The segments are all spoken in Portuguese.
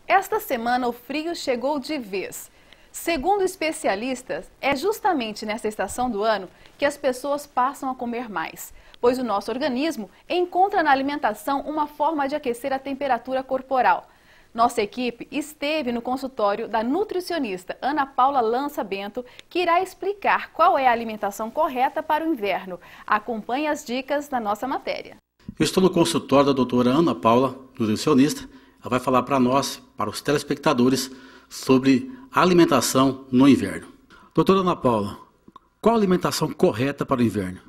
Esta semana o frio chegou de vez. Segundo especialistas, é justamente nessa estação do ano que as pessoas passam a comer mais, pois o nosso organismo encontra na alimentação uma forma de aquecer a temperatura corporal. Nossa equipe esteve no consultório da nutricionista Ana Paula Lança Bento, que irá explicar qual é a alimentação correta para o inverno. Acompanhe as dicas na nossa matéria. Eu estou no consultório da doutora Ana Paula, nutricionista. Ela vai falar para nós, para os telespectadores, sobre a alimentação no inverno. Doutora Ana Paula, qual a alimentação correta para o inverno?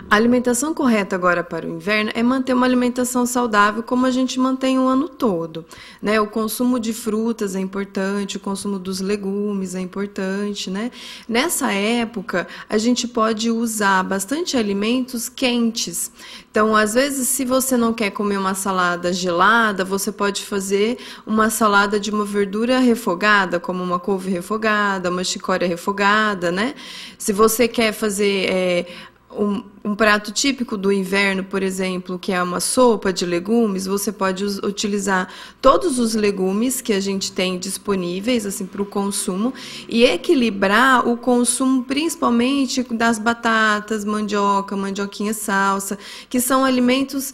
A alimentação correta agora para o inverno é manter uma alimentação saudável como a gente mantém o ano todo, né? O consumo de frutas é importante, o consumo dos legumes é importante, né? Nessa época, a gente pode usar bastante alimentos quentes. Então, às vezes, se você não quer comer uma salada gelada, você pode fazer uma salada de uma verdura refogada, como uma couve refogada, uma chicória refogada, né? Se você quer fazer um prato típico do inverno, por exemplo, que é uma sopa de legumes, você pode utilizar todos os legumes que a gente tem disponíveis assim, para o consumo e equilibrar o consumo principalmente das batatas, mandioca, mandioquinha salsa, que são alimentos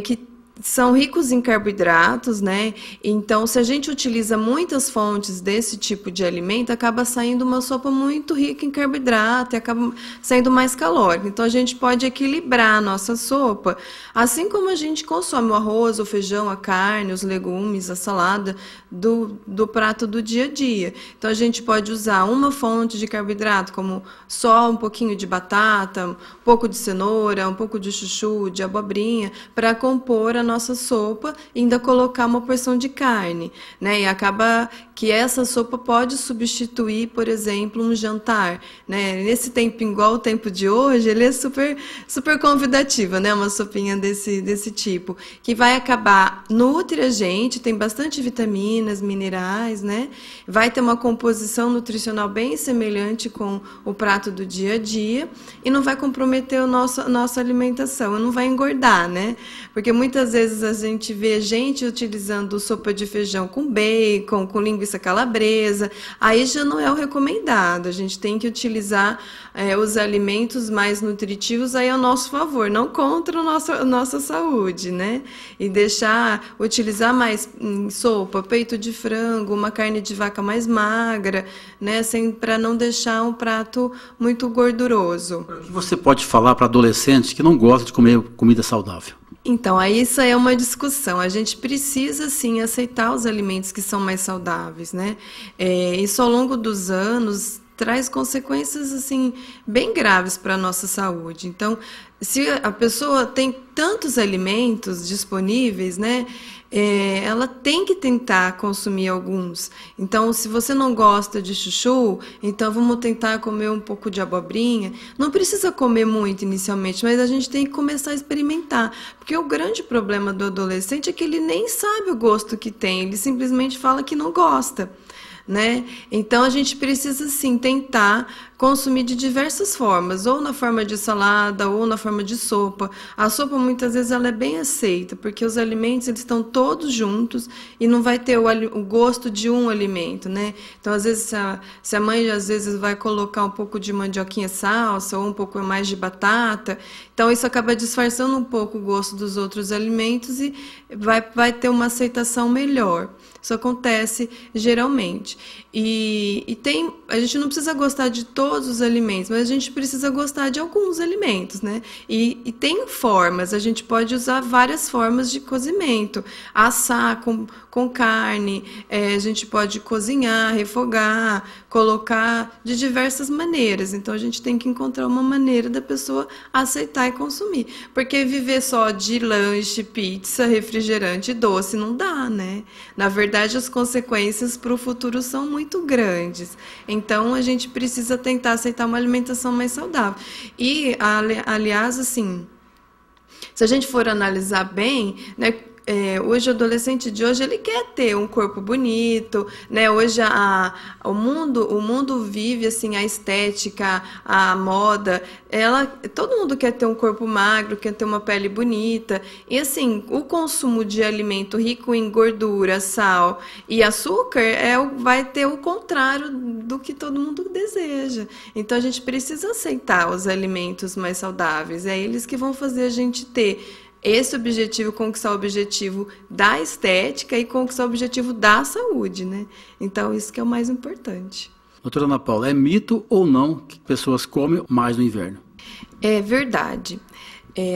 que são ricos em carboidratos, né? Então, se a gente utiliza muitas fontes desse tipo de alimento, acaba saindo uma sopa muito rica em carboidrato e acaba saindo mais calórica. Então, a gente pode equilibrar a nossa sopa, assim como a gente consome o arroz, o feijão, a carne, os legumes, a salada do prato do dia a dia. Então, a gente pode usar uma fonte de carboidrato, como só um pouquinho de batata, um pouco de cenoura, um pouco de chuchu, de abobrinha, para compor a nossa sopa e ainda colocar uma porção de carne, né? E acaba que essa sopa pode substituir, por exemplo, um jantar, né? Nesse tempo, igual o tempo de hoje, ele é super convidativa, né? Uma sopinha desse tipo, que vai acabar nutre a gente, tem bastante vitaminas, minerais, né? Vai ter uma composição nutricional bem semelhante com o prato do dia a dia e não vai comprometer a nossa alimentação, não vai engordar, né? Porque muitas vezes a gente vê gente utilizando sopa de feijão com bacon, com linguiça calabresa, aí já não é o recomendado. A gente tem que utilizar os alimentos mais nutritivos aí a nosso favor, não contra a nossa saúde, né? E utilizar mais sopa, peito de frango, uma carne de vaca mais magra, né? Para não deixar um prato muito gorduroso. O que você pode falar para adolescentes que não gostam de comer comida saudável? Então, aí isso é uma discussão. A gente precisa, sim, aceitar os alimentos que são mais saudáveis, né? Isso, ao longo dos anos, traz consequências, assim, bem graves para a nossa saúde. Então, se a pessoa tem tantos alimentos disponíveis, né? Ela tem que tentar consumir alguns. Então, se você não gosta de chuchu, então vamos tentar comer um pouco de abobrinha. Não precisa comer muito inicialmente, mas a gente tem que começar a experimentar. Porque o grande problema do adolescente é que ele nem sabe o gosto que tem, ele simplesmente fala que não gosta, né? Então, a gente precisa, sim, tentar consumir de diversas formas, ou na forma de salada, ou na forma de sopa. A sopa, muitas vezes, ela é bem aceita, porque os alimentos eles estão todos juntos e não vai ter o gosto de um alimento, né? Então, às vezes, se a mãe, às vezes, vai colocar um pouco de mandioquinha salsa, ou um pouco mais de batata, então isso acaba disfarçando um pouco o gosto dos outros alimentos e vai ter uma aceitação melhor. Isso acontece geralmente. A gente não precisa gostar de todos os alimentos, mas a gente precisa gostar de alguns alimentos, né? E tem formas, a gente pode usar várias formas de cozimento. Assar com carne, a gente pode cozinhar, refogar, colocar de diversas maneiras. Então, a gente tem que encontrar uma maneira da pessoa aceitar e consumir. Porque viver só de lanche, pizza, refrigerante e doce não dá, né? Na verdade, as consequências para o futuro são muito grandes. Então, a gente precisa tentar aceitar uma alimentação mais saudável. E, aliás, assim, se a gente for analisar bem, né, Hoje o adolescente de hoje ele quer ter um corpo bonito, né? Hoje o mundo vive assim a estética, a moda. Todo mundo quer ter um corpo magro, quer ter uma pele bonita. E assim, o consumo de alimento rico em gordura, sal e açúcar vai ter o contrário do que todo mundo deseja. Então a gente precisa aceitar os alimentos mais saudáveis. É eles que vão fazer a gente ter esse objetivo, conquistar o objetivo da estética e conquistar o objetivo da saúde, né? Então, isso que é o mais importante. Doutora Ana Paula, é mito ou não que pessoas comem mais no inverno? É verdade.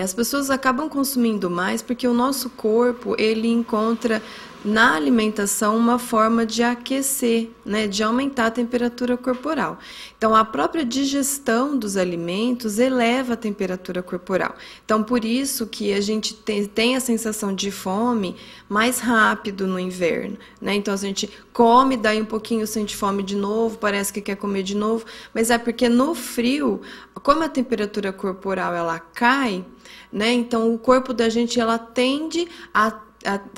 As pessoas acabam consumindo mais porque o nosso corpo, ele encontra na alimentação uma forma de aquecer, né, de aumentar a temperatura corporal. Então, a própria digestão dos alimentos eleva a temperatura corporal. Então, por isso que a gente tem a sensação de fome mais rápido no inverno, né? Então, a gente come, daí um pouquinho sente fome de novo, parece que quer comer de novo, mas é porque no frio, como a temperatura corporal ela cai, né? Então, o corpo da gente ela tende a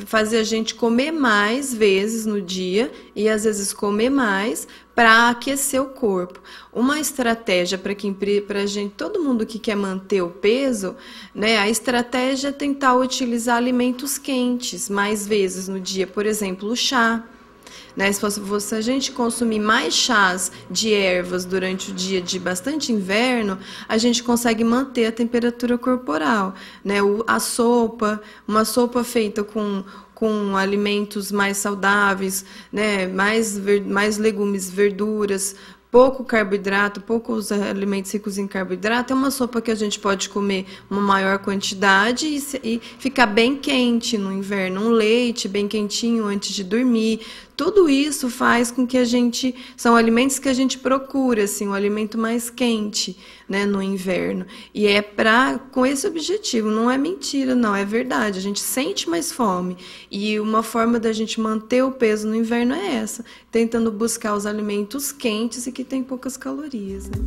fazer a gente comer mais vezes no dia e às vezes comer mais para aquecer o corpo. Uma estratégia para gente, todo mundo que quer manter o peso, né? A estratégia é tentar utilizar alimentos quentes mais vezes no dia, por exemplo, o chá. Né? Se a gente consumir mais chás de ervas durante o dia de bastante inverno, a gente consegue manter a temperatura corporal. Né? A sopa, uma sopa feita com alimentos mais saudáveis, né? mais legumes, verduras, pouco carboidrato, poucos alimentos ricos em carboidrato, é uma sopa que a gente pode comer uma maior quantidade e ficar bem quente no inverno. Um leite bem quentinho antes de dormir. Tudo isso faz com que são alimentos que a gente procura, assim, um alimento mais quente, né, no inverno. E com esse objetivo, não é mentira, não, é verdade. A gente sente mais fome. E uma forma da gente manter o peso no inverno é essa, tentando buscar os alimentos quentes e que tem poucas calorias, né?